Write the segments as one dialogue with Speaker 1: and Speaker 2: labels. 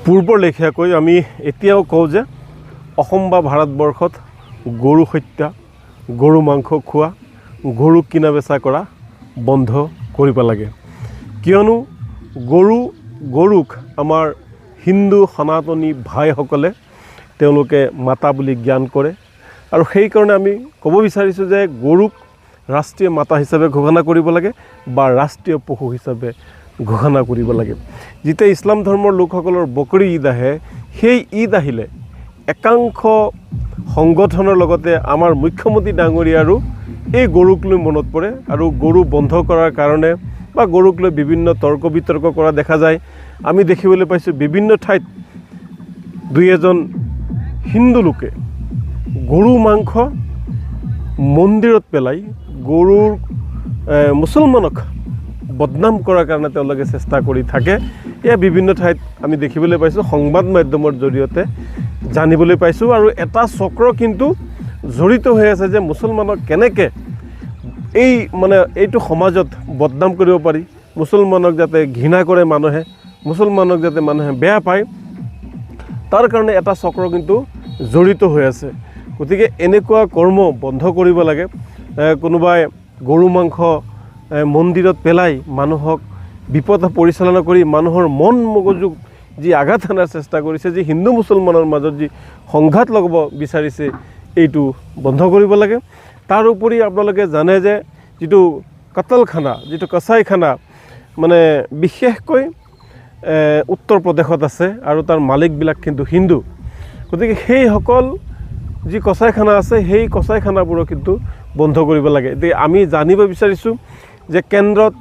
Speaker 1: পূৰ্বৰ লেখীয়াকৈ আমি এতিয়াও কওঁ যে অসম বা ভাৰতবৰ্ষত গৰু হত্যা, গৰু মাংস খোৱা, গৰুক কিনা বেচা কৰা বন্ধ কৰিব লাগে। কিয়নো গৰুক আমাৰ হিন্দু সনাতনী ভাইসকলে তেওঁলোকে মাতা বুলি জ্ঞান কৰে আৰু সেইকাৰণে আমি ক'ব বিচাৰিছোঁ যে গৰুক ৰাষ্ট্ৰীয় মাতা হিচাপে ঘোষণা কৰিব লাগে বা ৰাষ্ট্ৰীয় পশু হিচাপে ঘোষণা কৰিব লাগে। যেতিয়া ইছলাম ধৰ্মৰ লোকসকলৰ বকৰি ঈদ আহে, সেই ঈদ আহিলে একাংশ সংগঠনৰ লগতে আমাৰ মুখ্যমন্ত্ৰী ডাঙৰীয়াৰো এই গৰুক লৈ মনত পৰে আৰু গৰু বন্ধ কৰাৰ কাৰণে বা গৰুক লৈ বিভিন্ন তৰ্ক বিতৰ্ক কৰা দেখা যায়। আমি দেখিবলৈ পাইছোঁ বিভিন্ন ঠাইত দুই এজন হিন্দু লোকে গৰু মাংস মন্দিৰত পেলাই গৰুৰ মুছলমানক বদনাম কৰাৰ কাৰণে তেওঁলোকে চেষ্টা কৰি থাকে। এয়া বিভিন্ন ঠাইত আমি দেখিবলৈ পাইছোঁ, সংবাদ মাধ্যমৰ জৰিয়তে জানিবলৈ পাইছোঁ। আৰু এটা চক্ৰ কিন্তু জড়িত হৈ আছে যে মুছলমানক কেনেকৈ এইটো সমাজত বদনাম কৰিব পাৰি, মুছলমানক যাতে ঘৃণা কৰে মানুহে, মুছলমানক যাতে মানুহে বেয়া পায়, তাৰ কাৰণে এটা চক্ৰ কিন্তু জড়িত হৈ আছে। গতিকে এনেকুৱা কৰ্ম বন্ধ কৰিব লাগে। কোনোবাই গৰু মাংস মন্দিৰত পেলাই মানুহক বিপদ পৰিচালনা কৰি মানুহৰ মন মগজুক যি আঘাত হানাৰ চেষ্টা কৰিছে, যি হিন্দু মুছলমানৰ মাজত যি সংঘাত লগাব বিচাৰিছে, এইটো বন্ধ কৰিব লাগে। তাৰ উপৰি আপোনালোকে জানে যে যিটো কাটালখানা, যিটো কচাইখানা বিশেষকৈ উত্তৰ প্ৰদেশত আছে আৰু তাৰ মালিকবিলাক কিন্তু হিন্দু। গতিকে সেইসকল যি কচাইখানা আছে, সেই কচাইখানাবোৰো কিন্তু বন্ধ কৰিব লাগে। এতিয়া আমি জানিব বিচাৰিছোঁ যে কেন্দ্ৰত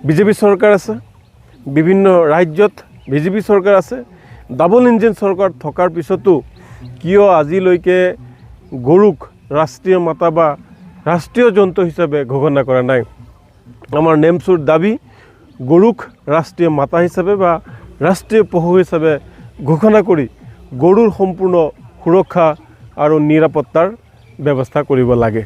Speaker 1: বিজেপি চৰকাৰ আছে, বিভিন্ন ৰাজ্যত বিজেপি চৰকাৰ আছে। ডাবল ইঞ্জিন চৰকাৰ থকাৰ পিছতো কিয় আজিলৈকে গৰুক ৰাষ্ট্ৰীয় মাতা বা ৰাষ্ট্ৰীয় জন্তু হিচাপে ঘোষণা কৰা নাই? আমাৰ নেমচুৰ দাবী গৰুক ৰাষ্ট্ৰীয় মাতা হিচাপে বা ৰাষ্ট্ৰীয় পশু হিচাপে ঘোষণা কৰি গৰুৰ সম্পূৰ্ণ সুৰক্ষা আৰু নিৰাপত্তাৰ ব্যৱস্থা কৰিব লাগে।